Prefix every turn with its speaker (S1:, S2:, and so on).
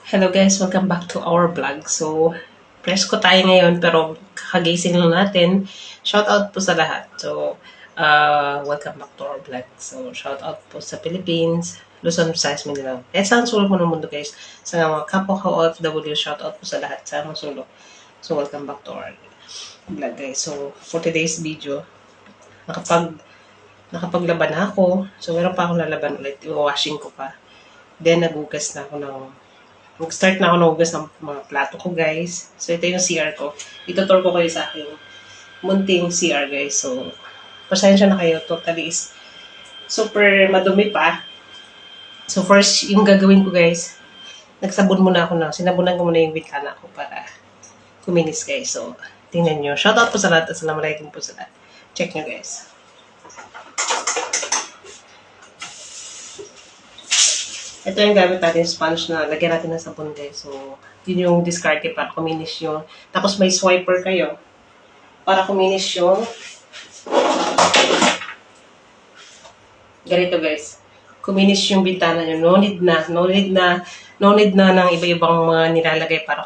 S1: Hello guys, welcome back to our vlog. So, presko tayo ngayon pero kakagising lang natin. Shout out po sa lahat. So, welcome back to our vlog. So, shout out po sa Philippines, Luzon, Visayas, Mindanao. Kahit saan sulok mo ng mundo guys. Sa mga kapwa ka OFW, shout out po sa lahat sa mga sulok. So, welcome back to our vlog guys. So, for today's video, nakapaglaban na ako. So, meron pa akong lalaban ulit. I-washing ko pa. Then, nagugas na ako ng Mag-start na ako nagugas ng mga plato ko, guys. So, ito yung CR ko. Itutur ko kayo sa aking munting CR, guys. So, pasensya na kayo. Totally is super madumi pa. So, first, yung gagawin ko, guys, nagsabon muna ako na. Sinabunan ko muna yung bintana ko para kuminis, guys. So, tingnan nyo. Shoutout po sa lahat. Assalamualaikum po sa lahat. Check nyo, guys. Ito yung gamit natin, sponge na lagyan natin ng sabon guys. So, yun yung discard para kuminis yung. Tapos may swiper kayo para kuminis yung ganito guys. Kuminis yung bintana nyo. No need na ng iba-ibang mga nilalagay para